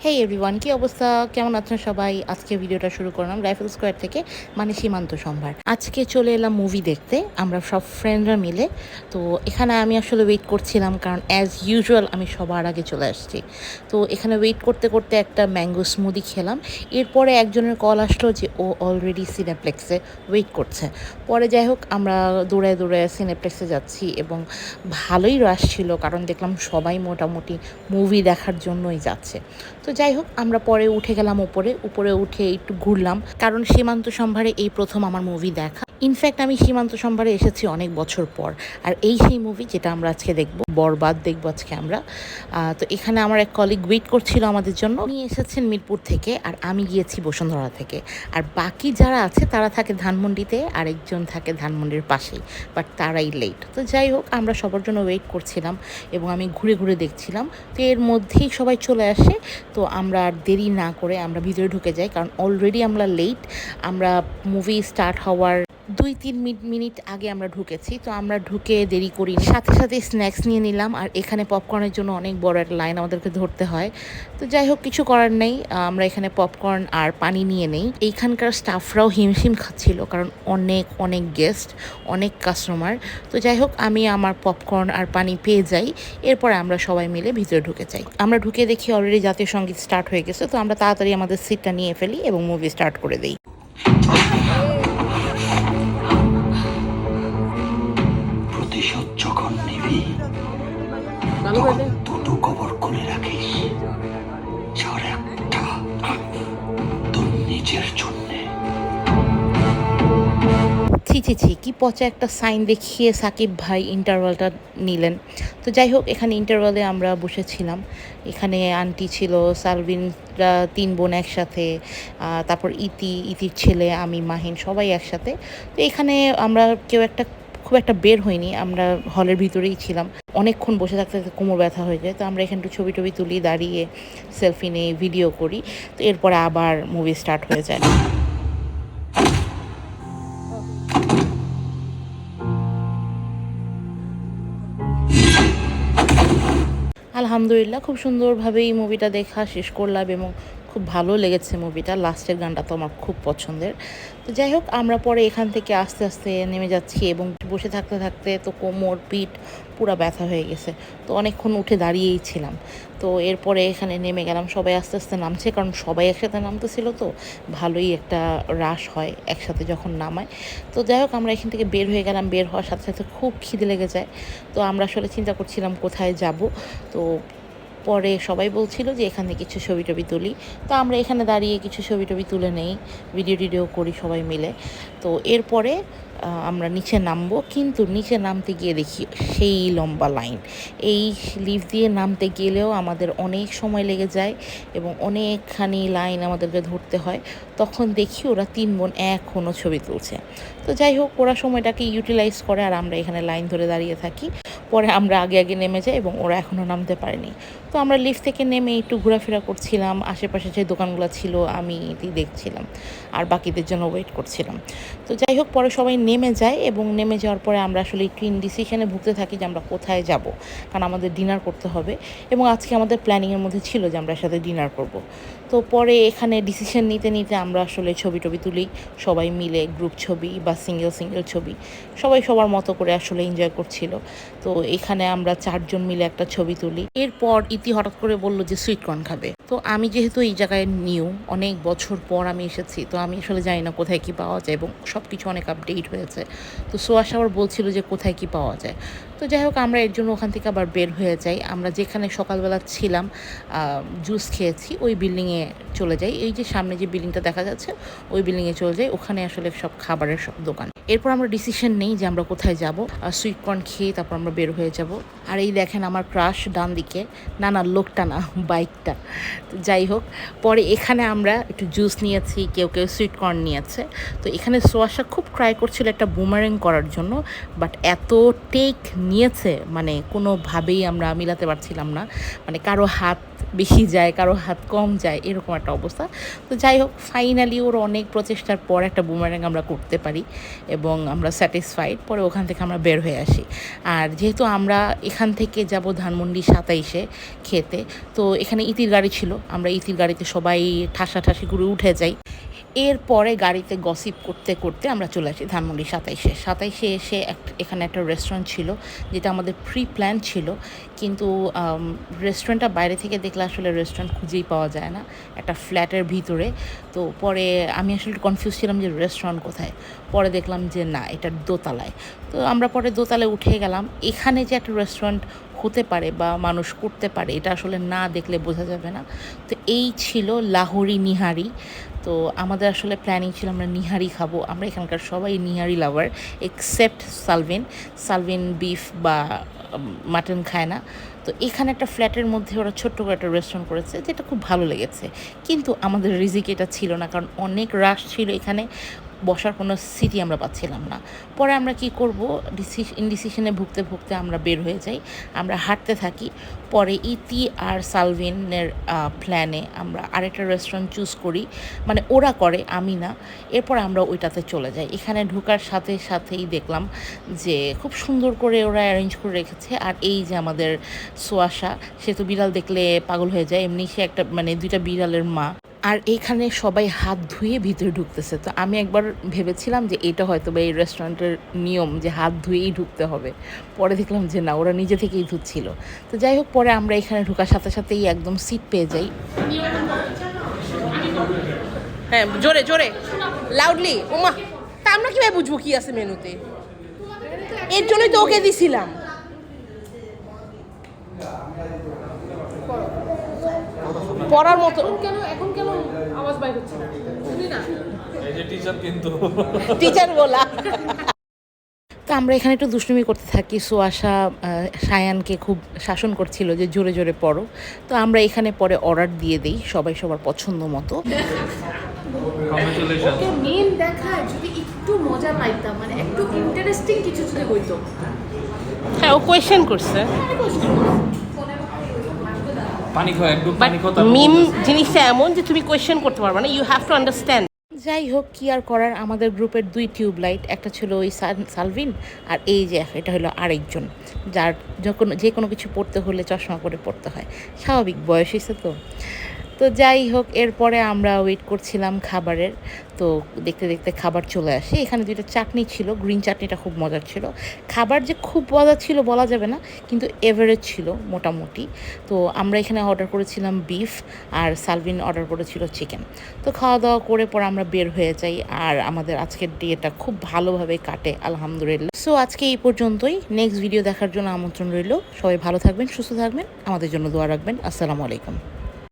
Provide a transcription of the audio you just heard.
হেই everyone, কি অবস্থা? কেমন আছেন সবাই? আজকে ভিডিওটা শুরু করলাম রাইফেল স্কোয়ার থেকে, মানে সীমান্ত সম্ভার। আজকে চলে এলাম মুভি দেখতে আমরা সব ফ্রেন্ডরা মিলে। তো এখানে আমি আসলে ওয়েট করছিলাম, কারণ অ্যাজ ইউজুয়াল আমি সবার আগে চলে আসছি। তো এখানে ওয়েট করতে করতে একটা ম্যাঙ্গো স্মুদি খেলাম। এরপরে একজনের কল আসলো যে ও অলরেডি সিনেপ্লেক্সে ওয়েট করছে। পরে যাই হোক, আমরা দৌড়ে দৌড়ে সিনেপ্লেক্সে যাচ্ছি এবং ভালোই রাশ ছিল, কারণ দেখলাম সবাই মোটামুটি মুভি দেখার জন্যই যাচ্ছে। তো যাই হোক, আমরা পরে উঠে গেলাম উপরে উপরে উঠে একটু ঘুরলাম, কারণ সীমান্ত সম্ভারে এই প্রথম আমার মুভি দেখা। ইনফ্যাক্ট আমি সীমান্ত সম্ভারে এসেছি অনেক বছর পর, আর এই সেই মুভি যেটা আমরা আজকে দেখব, বরবাদ দেখব আজকে আমরা। তো এখানে আমার এক কলিগ ওয়েট করছিল আমাদের জন্য। উনি এসেছেন মিরপুর থেকে আর আমি গিয়েছি বসুন্ধরা থেকে। আর বাকি যারা আছে তারা থাকে ধানমন্ডিতে, আরেকজন থাকে ধানমন্ডির পাশেই, বাট তারাই লেট। তো যাই হোক, আমরা সবার জন্য ওয়েট করছিলাম এবং আমি ঘুরে ঘুরে দেখছিলাম। তো এর মধ্যেই সবাই চলে আসে। তো আমরা আর দেরি না করে আমরা ভিতরে ঢুকে যাই, কারণ অলরেডি আমরা লেট। আমরা মুভি স্টার্ট হওয়ার 2-3 মিনিট আগে আমরা ঢুকেছি। তো আমরা ঢুকে দেরি করি, সাথে সাথে স্ন্যাক্স নিয়ে নিলাম। আর এখানে পপকর্নের জন্য অনেক বড় একটা লাইন আমাদেরকে ধরতে হয়। তো যাই হোক, কিছু করার নেই, আমরা এখানে পপকর্ন আর পানি নিয়ে নেই। এইখানকার স্টাফরাও হিমশিম খাচ্ছিল, কারণ অনেক অনেক গেস্ট, অনেক কাস্টমার। তো যাই হোক, আমি আমার পপকর্ন আর পানি পেয়ে যাই। এরপরে আমরা সবাই মিলে ভিতরে ঢুকে যাই। আমরা ঢুকে দেখি অলরেডি জাতীয় সঙ্গীত স্টার্ট হয়ে গেছে। তো আমরা তাড়াতাড়ি আমাদের সিটটা নিয়ে ফেলি এবং মুভি স্টার্ট করে দিই। প্রতিশোধ যখন নিবি, দুটো কবর খুলে রাখিস। যার একটা তোর নিজের জন্যে। ছি ছি ছি, কি পচা একটা সাইন দেখিয়ে সাকিব ভাই ইন্টারভালটা নিলেন। তো যাই হোক, এখানে ইন্টারভালে আমরা বসেছিলাম। এখানে আন্টি ছিল, সালভিনরা 3 বোন একসাথে, তারপর ইতির ছেলে, আমি, মাহিন, সবাই একসাথে। তো এখানে আমরা কেউ একটা খুব একটা বের হইনি, আমরা হলের ভিতরেই ছিলাম। অনেকক্ষণ বসে থাকতে থাকতে কোমর ব্যথা হয়ে যায়। তো আমরা এখানে একটু ছবি টবি তুলি, দাঁড়িয়ে সেলফি নিয়ে ভিডিও করি। তো এরপরে আবার মুভি স্টার্ট হয়ে যায়। আলহামদুলিল্লাহ, খুব সুন্দরভাবে এই মুভিটা দেখা শেষ করলাম এবং খুব ভালো লেগেছে মুভিটা। লাস্টের গানটা তো আমার খুব পছন্দের। তো যাই হোক, আমরা পরে এখান থেকে আস্তে আস্তে নেমে যাচ্ছি এবং বসে থাকতে থাকতে তো কোমর পিঠ পুরো ব্যথা হয়ে গেছে। তো অনেকক্ষণ উঠে দাঁড়িয়েই ছিলাম। তো এরপরে এখানে নেমে গেলাম, সবাই আস্তে আস্তে নামছে, কারণ সবাই একসাথে নামতেছিল। তো ভালোই একটা রাশ হয় একসাথে যখন নামায়। তো যাই হোক, আমরা এখান থেকে বের হয়ে গেলাম। বের হওয়ার সাথে সাথে খুব খিদে লেগে যায়। তো আমরা আসলে চিন্তা করছিলাম কোথায় যাব। তো পরে সবাই বলছিল যে এখানে কিছু ছবি টবি তুলি। তো আমরা এখানে দাঁড়িয়ে কিছু ছবি টবি তুলে নেই, ভিডিও টিডিও করি সবাই মিলে। তো এরপরে আমরা নিচে নামবো, কিন্তু নিচে নামতে গিয়ে দেখি সেই লম্বা লাইন। এই লিফট দিয়ে নামতে গেলেও আমাদের অনেক সময় লেগে যায় এবং অনেকখানি লাইন আমাদেরকে ধরতে হয়। তখন দেখি ওরা 3 বোন এখনও ছবি তুলছে। তো যাই হোক, ওরা সময়টাকে ইউটিলাইজ করে আর আমরা এখানে লাইন ধরে দাঁড়িয়ে থাকি। পরে আমরা আগে আগে নেমে যাই এবং ওরা এখনও নামতে পারেনি। তো আমরা লিফট থেকে নেমে একটু ঘোরাফেরা করছিলাম, আশেপাশে যে দোকানগুলো ছিল আমি এটি দেখছিলাম আর বাকিদের জন্য ওয়েট করছিলাম। তো যাই হোক, পরে সবাই নেমে যায় এবং নেমে যাওয়ার পরে আমরা আসলে একটু ইনডিসিশনে ভুগতে থাকি যে আমরা কোথায় যাব, কারণ আমাদের ডিনার করতে হবে এবং আজকে আমাদের প্ল্যানিংয়ের মধ্যে ছিল যে আমরা সাথে ডিনার করব। তো পরে এখানে ডিসিশন নিতে নিতে আমরা আসলে ছবি টবি তুলি সবাই মিলে, গ্রুপ ছবি বা সিঙ্গেল সিঙ্গেল ছবি, সবাই সবার মতো করে আসলে এনজয় করছিল। তো এখানে আমরা 4 জন মিলে একটা ছবি তুলি। এরপর ইতি হঠাৎ করে বলল যে সুইট কর্ন খাবে। তো আমি যেহেতু এই জায়গায় নিউ, অনেক বছর পর আমি এসেছি, তো আমি আসলে জানি না কোথায় কি পাওয়া যায় এবং সব কিছু অনেক আপডেট হয়েছে। তো সোয়াশ আবার বলছিল যে কোথায় কি পাওয়া যায়। তো যাই হোক, আমরা এর জন্য ওখান থেকে আবার বের হয়ে যাই। আমরা যেখানে সকালবেলা ছিলাম জুস খেয়েছি ওই বিল্ডিংয়ে চলে যাই। এই যে সামনে যে বিল্ডিংটা দেখা যাচ্ছে ওই বিল্ডিংয়ে চলে যাই, ওখানে আসলে সব খাবারের সব দোকান। এরপর আমরা ডিসিশন নেই যে আমরা কোথায় যাব। সুইট কর্ন খেয়ে তারপর আমরা বের হয়ে যাব। আর এই দেখেন আমার ক্রাশ ডান দিকে, না না লোকটা না, বাইকটা। তো যাই হোক, পরে এখানে আমরা একটু জুস নিয়েছি, কেউ কেউ সুইট কর্ন নিয়েছে। তো এখানে সোয়াশা খুব ট্রাই করছিল একটা বুমারেং করার জন্য, বাট এত টেক নিয়েছে মানে কোনোভাবেই আমরা মিলাতে পারছিলাম না। মানে কারো হাত বেশি যায়, কারো হাত কম যায়, এরকম একটা অবস্থা। তো যাই হোক, ফাইনালি ওর অনেক প্রচেষ্টার পর একটা বুমার্যাং আমরা করতে পারি এবং আমরা স্যাটিসফাইড। পরে ওখান থেকে আমরা বের হয়ে আসি। আর যেহেতু আমরা এখান থেকে যাব ধানমন্ডি 27-এ খেতে, তো এখানে ইতির গাড়ি ছিল, আমরা ইতির গাড়িতে সবাই ঠাসাঠাসি করে উঠে যাই। এরপরে গাড়িতে গসিপ করতে করতে আমরা চলে আসি ধানমন্ডি 27-এ এসে এখানে একটা রেস্টুরেন্ট ছিল, যেটা আমাদের প্রি প্ল্যান ছিল, কিন্তু রেস্টুরেন্টটা বাইরে থেকে দেখলে আসলে রেস্টুরেন্ট খুঁজেই পাওয়া যায় না, একটা ফ্ল্যাটের ভিতরে। তো পরে আমি আসলে কনফিউজ ছিলাম যে রেস্টুরেন্ট কোথায়। পরে দেখলাম যে না, এটা দোতলায়। তো আমরা পরে দোতলায় উঠে গেলাম। এখানে যে একটা রেস্টুরেন্ট হতে পারে বা মানুষ করতে পারে, এটা আসলে না দেখলে বোঝা যাবে না। তো এই ছিল লাহোরি নিহারি। তো আমাদের আসলে প্ল্যানিং ছিল আমরা নিহারি খাবো। আমরা এখানকার সবাই নিহারি লাভার, এক্সেপ্ট সালভিন বিফ বা মাটন খায় না। তো এখানে একটা ফ্ল্যাটের মধ্যে ওরা ছোট্ট করে একটা রেস্টুরেন্ট করেছে, যেটা খুব ভালো লেগেছে। কিন্তু আমাদের রিজিক এটা ছিল না, কারণ অনেক রাশ ছিল এখানে, বসার কোনো সিটই আমরা পাচ্ছিলাম না। পরে আমরা কি করব, ইনডিসিশনে ভুগতে ভুগতে আমরা বের হয়ে যাই, আমরা হাঁটতে থাকি। পরে ইতি আর সালভিনের প্ল্যানে আমরা আরেকটা রেস্টুরেন্ট চুজ করি, মানে ওরা করে, আমি না। এরপর আমরা ওইটাতে চলে যাই। এখানে ঢোকার সাথে সাথেই দেখলাম যে খুব সুন্দর করে ওরা অ্যারেঞ্জ করে রেখেছে। আর এই যে আমাদের সোয়াশা, সে তো বিড়াল দেখলে পাগল হয়ে যায়, এমনি সে একটা মানে দুইটা বিড়ালের মা। আর এইখানে সবাই হাত ধুয়ে ভিতরে ঢুকতেছে। তো আমি একবার ভেবেছিলাম যে এটা হয়তো বা এই রেস্টুরেন্টের নিয়ম যে হাত ধুয়েই ঢুকতে হবে। পরে দেখলাম যে না, ওরা নিজে থেকেই ধুচ্ছিল। তো যাই হোক, পরে আমরা এখানে ঢোকার সাথে সাথেই একদম সিট পেয়ে যাই। হ্যাঁ, জোরে জোরে লাউডলি। ওমা, তা আমরা কিভাবে বুঝবো কি আছে মেনুতে? এর জন্যই তো ওকে দিছিলাম। পড়ার মতো এখন কেন আওয়াজ বাইর হচ্ছে না? শুনি না। এই যে টিচার কিন্তু টিচার বলা। তো আমরা এখানে একটু দুষ্টুমি করতে থাকি। সোয়াশা সায়ানকে খুব শাসন করছিল যে জোরে জোরে পড়ো। তো আমরা এখানে পরে অর্ডার দিয়ে দিই সবাই সবার পছন্দ মতো। কংগ্রেচুলেশন। ওকে মেন দেখায় যদি একটু মজা পাইতাম, মানে একটু ইন্টারেস্টিং কিছু যদি হইতো। হ্যাঁ, ও কোয়েশ্চেন করছে। পানি খাও, একদম পানি খাও। মিম জিনিসটা এমন যে তুমি কোয়েশ্চেন করতে পারবে না, ইউ হ্যাভ টু আন্ডারস্ট্যান্ড। যাই হোক, কি আর করার, আমাদের গ্রুপের 2 টিউবলাইট, একটা ছিল ওই সালভিন, আর এই যে এটা হলো আরেকজন, যার যখন যে কোনো কিছু পড়তে হলে চশমা পরে পড়তে হয়, স্বাভাবিক, বয়স হয়েছে তো। তো যাই হোক, এরপরে আমরা ওয়েট করছিলাম খাবারের। তো দেখতে দেখতে খাবার চলে আসে। এখানে 2টা চাটনি ছিল, গ্রিন চাটনিটা খুব মজার ছিল। খাবার যে খুব মজার ছিল বলা যাবে না, কিন্তু এভারেজ ছিল মোটামুটি। তো আমরা এখানে অর্ডার করেছিলাম বিফ, আর সালভিন অর্ডার করেছিল চিকেন। তো খাওয়া দাওয়া করে পর আমরা বের হয়ে যাই, আর আমাদের আজকের ডেটা খুব ভালোভাবে কাটে আলহামদুলিল্লাহ। সো আজকে এই পর্যন্তই। নেক্সট ভিডিও দেখার জন্য আমন্ত্রণ রইল। সবাই ভালো থাকবেন, সুস্থ থাকবেন, আমাদের জন্য দোয়া রাখবেন। আসসালামু আলাইকুম।